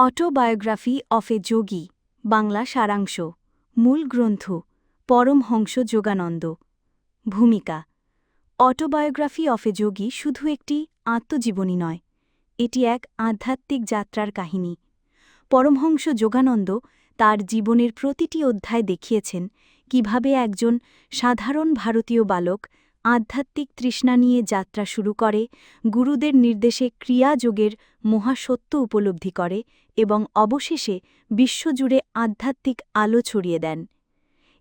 Autobiography of এ যোগী বাংলা সারাংশ মূল গ্রন্থ পরমহংস যোগানন্দ ভূমিকা অটোবায়োগ্রাফি অফ এ যোগী শুধু একটি আত্মজীবনী নয়, এটি এক আধ্যাত্মিক যাত্রার কাহিনী। পরমহংস যোগানন্দ তার জীবনের প্রতিটি অধ্যায় দেখিয়েছেন কিভাবে একজন সাধারণ ভারতীয় বালক আধ্যাত্মিক তৃষ্ণা নিয়ে যাত্রা শুরু করে, গুরুদের নির্দেশে ক্রিয়াযোগের মহাসত্য উপলব্ধি করে এবং অবশেষে বিশ্বজুড়ে আধ্যাত্মিক আলো ছড়িয়ে দেন।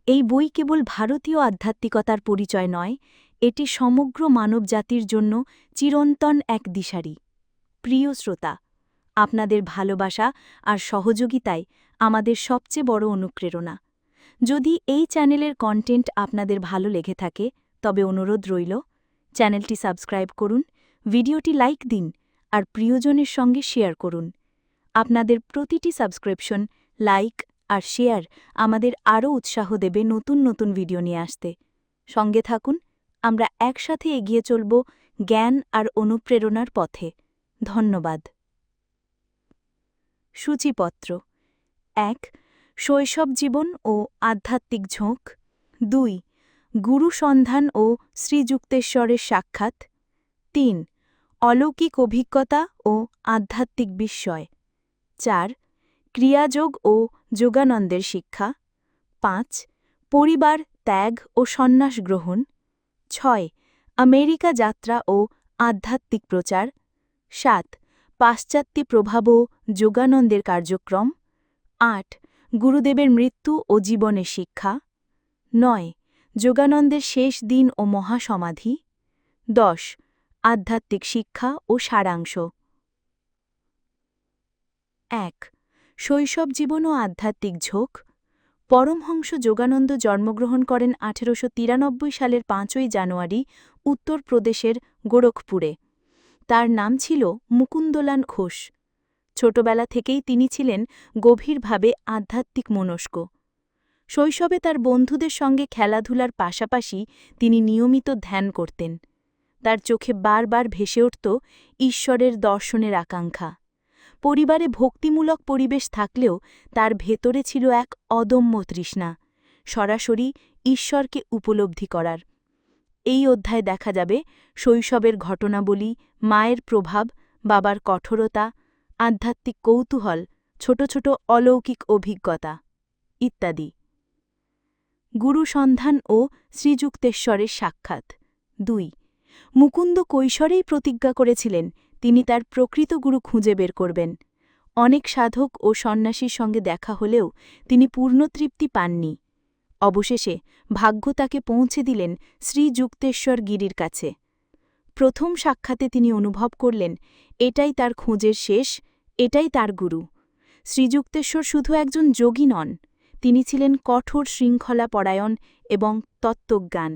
এই বই কেবল ভারতীয় আধ্যাত্মিকতার পরিচয় নয়, এটি সমগ্র মানবজাতির জন্য চিরন্তন এক দিশারি। প্রিয় শ্রোতা, আপনাদের ভালোবাসা আর সহযোগিতাই আমাদের সবচেয়ে বড় অনুপ্রেরণা। যদি এই চ্যানেলের কন্টেন্ট আপনাদের ভালো লেগে থাকে, তবে অনুরোধ রইল, চ্যানেলটি সাবস্ক্রাইব করুন, ভিডিওটি লাইক দিন আর প্রিয়জনের সঙ্গে শেয়ার করুন। আপনাদের প্রতিটি সাবস্ক্রিপশন, লাইক আর শেয়ার আমাদের আরও উৎসাহ দেবে নতুন নতুন ভিডিও নিয়ে আসতে। সঙ্গে থাকুন, আমরা একসাথে এগিয়ে চলব জ্ঞান আর অনুপ্রেরণার পথে। ধন্যবাদ। সূচিপত্র ১. শৈশব জীবন ও আধ্যাত্মিক ঝোঁক। ২. গুরু সন্ধান ও শ্রীযুক্তেশ্বরের সাক্ষাৎ। ৩. অলৌকিক অভিজ্ঞতা ও আধ্যাত্মিক বিস্ময়। ৪. ক্রিয়াযোগ ও যোগানন্দের শিক্ষা। ৫. পরিবার ত্যাগ ও সন্ন্যাস গ্রহণ। ৬. আমেরিকা যাত্রা ও আধ্যাত্মিক প্রচার। ৭. পাশ্চাত্য প্রভাব ও যোগানন্দের কার্যক্রম। ৮. গুরুদেবের মৃত্যু ও জীবনের শিক্ষা। ৯. যোগানন্দের শেষ দিন ও মহাসমাধি। ১০. আধ্যাত্মিক শিক্ষা ও সারাংশ। ১. শৈশব জীবন ও আধ্যাত্মিক ঝোঁক। পরমহংস যোগানন্দ জন্মগ্রহণ করেন ১৮৯৩ সালের ৫ই জানুয়ারি উত্তরপ্রদেশের গোরখপুরে। তার নাম ছিল মুকুন্দলাল ঘোষ। ছোটবেলা থেকেই তিনি ছিলেন গভীরভাবে আধ্যাত্মিক মনস্ক। শৈশবে তার বন্ধুদের সঙ্গে খেলাধুলার পাশাপাশি তিনি নিয়মিত ধ্যান করতেন। তার চোখে বারবার ভেসে উঠত ঈশ্বরের দর্শনের আকাঙ্ক্ষা। পরিবারে ভক্তিমূলক পরিবেশ থাকলেও তার ভেতরে ছিল এক অদম্য তৃষ্ণা, সরাসরি ঈশ্বরকে উপলব্ধি করার। এই অধ্যায়ে দেখা যাবে শৈশবের ঘটনাবলী, মায়ের প্রভাব, বাবার কঠোরতা, আধ্যাত্মিক কৌতূহল, ছোট ছোট অলৌকিক অভিজ্ঞতা ইত্যাদি। গুরু সন্ধান ও শ্রীযুক্তেশ্বরের সাক্ষাৎ। ২. মুকুন্দ কৈশোরেই প্রতিজ্ঞা করেছিলেন তিনি তার প্রকৃত গুরু খুঁজে বের করবেন। অনেক সাধক ও সন্ন্যাসীর সঙ্গে দেখা হলেও তিনি পূর্ণতৃপ্তি পাননি। অবশেষে ভাগ্য তাকে পৌঁছে দিলেন শ্রীযুক্তেশ্বর গিরির কাছে। প্রথম সাক্ষাতে তিনি অনুভব করলেন এটাই তার খোঁজের শেষ, এটাই তার গুরু। শ্রীযুক্তেশ্বর শুধু একজন যোগী নন, তিনি ছিলেন কঠোর শৃঙ্খলা পরায়ণ এবং তত্ত্বজ্ঞান।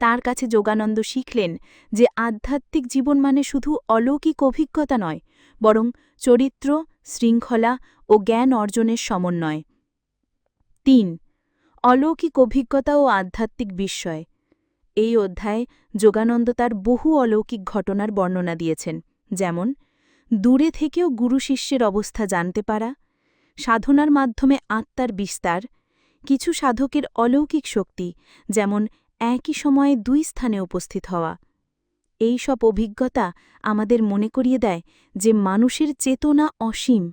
তার কাছে যোগানন্দ শিখলেন যে আধ্যাত্মিক জীবন মানে শুধু অলৌকিক অভিজ্ঞতা নয়, বরং চরিত্র, শৃঙ্খলা ও জ্ঞান অর্জনের সমন্বয়। ৩. অলৌকিক অভিজ্ঞতা ও আধ্যাত্মিক বিস্ময়। এই অধ্যায়ে যোগানন্দ তার বহু অলৌকিক ঘটনার বর্ণনা দিয়েছেন, যেমন দূরে থেকেও গুরু শিষ্যের অবস্থা জানতে পারা, সাধনার মাধ্যমে আত্মার বিস্তার, কিছু সাধকের অলৌকিক শক্তি, যেমন একই সময়ে ২ স্থানে উপস্থিত হওয়া। এই সব অভিজ্ঞতা আমাদের মনে করিয়ে দেয় যে মানুষের চেতনা অসীম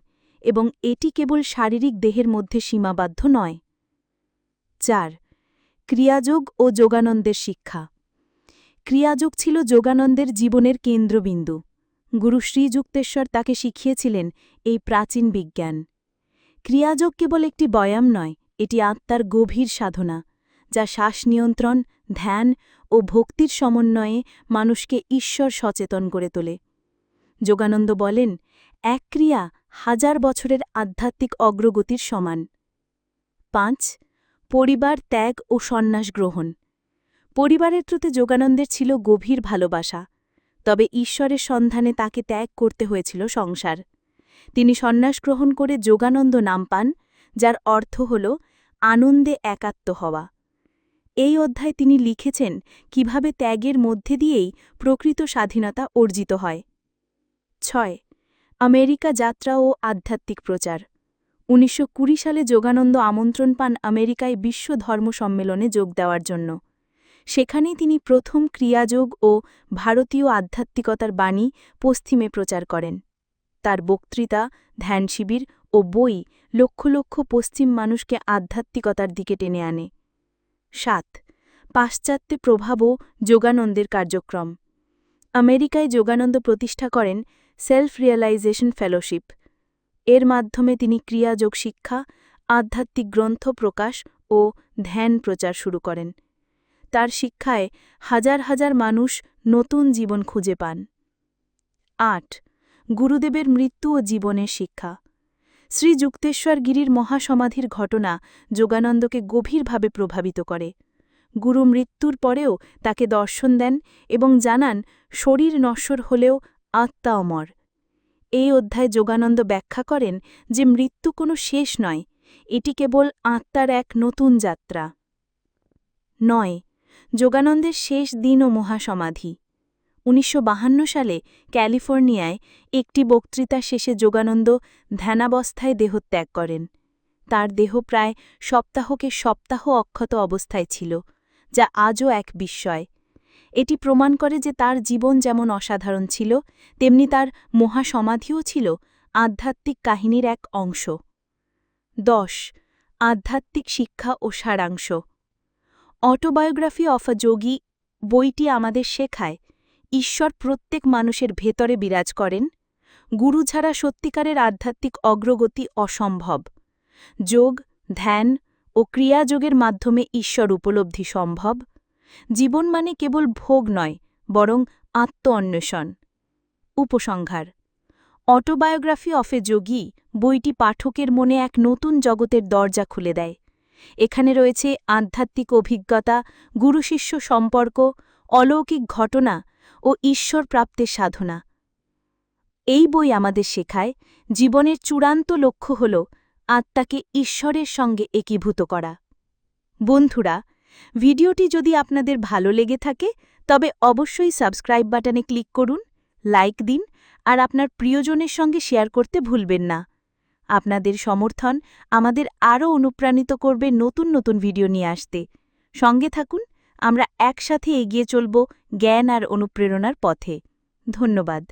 এবং এটি কেবল শারীরিক দেহের মধ্যে সীমাবদ্ধ নয়। ৪. ক্রিয়াযোগ ও যোগানন্দের শিক্ষা। ক্রিয়াযোগ ছিল যোগানন্দের জীবনের কেন্দ্রবিন্দু। গুরু শ্রীযুক্তেশ্বর তাকে শিখিয়েছিলেন এই প্রাচীন বিজ্ঞান। ক্রিয়াযোগ কেবল একটি ব্যায়াম নয়, এটি আত্মার গভীর সাধনা, যা শ্বাস নিয়ন্ত্রণ, ধ্যান ও ভক্তির সমন্বয়ে মানুষকে ঈশ্বর সচেতন করে তোলে। যোগানন্দ বলেন, এক ক্রিয়া ১০০০ বছরের আধ্যাত্মিক অগ্রগতির সমান। ৫. পরিবার ত্যাগ ও সন্ন্যাস গ্রহণ। পরিবারের প্রতি যোগানন্দের ছিল গভীর ভালোবাসা, তবে ঈশ্বরের সন্ধানে তাকে ত্যাগ করতে হয়েছিল সংসার। তিনি সন্ন্যাস গ্রহণ করে যোগানন্দ নাম পান, যার অর্থ হল আনন্দে একাত্ম হওয়া। এই অধ্যায়ে তিনি লিখেছেন কিভাবে ত্যাগের মধ্যে দিয়েই প্রকৃত স্বাধীনতা অর্জিত হয়। ৬. আমেরিকা যাত্রা ও আধ্যাত্মিক প্রচার ১৯২০ সালে যোগানন্দ আমন্ত্রণ পান আমেরিকায় বিশ্ব ধর্ম সম্মেলনে যোগ দেওয়ার জন্য। সেখানেই তিনি প্রথম ক্রিয়াযোগ ও ভারতীয় আধ্যাত্মিকতার বাণী পশ্চিমে প্রচার করেন। তার বক্তৃতা, ধ্যান শিবির ও বই লক্ষ লক্ষ পশ্চিম মানুষকে আধ্যাত্মিকতার দিকে টেনে আনে। ৭. পাশ্চাত্যে প্রভাব ও যোগানন্দের কার্যক্রম। আমেরিকায় যোগানন্দ প্রতিষ্ঠা করেন সেলফ রিয়েলাইজেশন ফেলোশিপ। এর মাধ্যমে তিনি ক্রিয়াযোগ শিক্ষা, আধ্যাত্মিক গ্রন্থ প্রকাশ ও ধ্যান প্রচার শুরু করেন। তার শিক্ষায় হাজার হাজার মানুষ নতুন জীবন খুঁজে পান। ৮. গুরুদেবের মৃত্যু ও জীবনের শিক্ষা। শ্রী যুক্তেশ্বর গিরির মহাসমাধির ঘটনা যোগানন্দকে গভীরভাবে প্রভাবিত করে। গুরু মৃত্যুর পরেও তাকে দর্শন দেন এবং জানান শরীর নশ্বর হলেও আত্মা অমর। এই অধ্যায়ে যোগানন্দ ব্যাখ্যা করেন যে মৃত্যু কোনো শেষ নয়, এটি কেবল আত্মার এক নতুন যাত্রা। ৯. যোগানন্দের শেষ দিন ও মহাসমাধি। ১৯৫২ সালে ক্যালিফোর্নিয়ায় একটি বক্তৃতা শেষে যোগানন্দ ধ্যানাবস্থায় দেহত্যাগ করেন। তার দেহ প্রায় সপ্তাহকে সপ্তাহ অক্ষত অবস্থায় ছিল, যা আজও এক বিস্ময়। এটি প্রমাণ করে যে তার জীবন যেমন অসাধারণ ছিল, তেমনি তার মহাসমাধিও ছিল আধ্যাত্মিক কাহিনীর এক অংশ। ১০. আধ্যাত্মিক শিক্ষা ও সারাংশ। অটোবায়োগ্রাফি অফ আ যোগী বইটি আমাদের শেখায় ঈশ্বর প্রত্যেক মানুষের ভেতরে বিরাজ করেন। গুরু ছাড়া সত্যিকারের আধ্যাত্মিক অগ্রগতি অসম্ভব। যোগ, ধ্যান ও ক্রিয়াযোগের মাধ্যমে ঈশ্বর উপলব্ধি সম্ভব। জীবন মানে কেবল ভোগ নয়, বরং আত্ম অন্বেষণ। উপসংহার: অটোবায়োগ্রাফি অফ এ যোগী বইটি পাঠকের মনে এক নতুন জগতের দরজা খুলে দেয়। এখানে রয়েছে আধ্যাত্মিক অভিজ্ঞতা, গুরু-শিষ্য সম্পর্ক, অলৌকিক ঘটনা ও ঈশ্বর প্রাপ্তের সাধনা। এই বই আমাদের শেখায় জীবনের চূড়ান্ত লক্ষ্য হল আত্মাকে ঈশ্বরের সঙ্গে একীভূত করা। বন্ধুরা, ভিডিওটি যদি আপনাদের ভালো লেগে থাকে তবে অবশ্যই সাবস্ক্রাইব বাটনে ক্লিক করুন, লাইক দিন আর আপনার প্রিয়জনের সঙ্গে শেয়ার করতে ভুলবেন না। আপনাদের সমর্থন আমাদের আরও অনুপ্রাণিত করবে নতুন নতুন ভিডিও নিয়ে আসতে। সঙ্গে থাকুন, আমরা একসাথে এগিয়ে চলব জ্ঞান আর অনুপ্রেরণার পথে। ধন্যবাদ।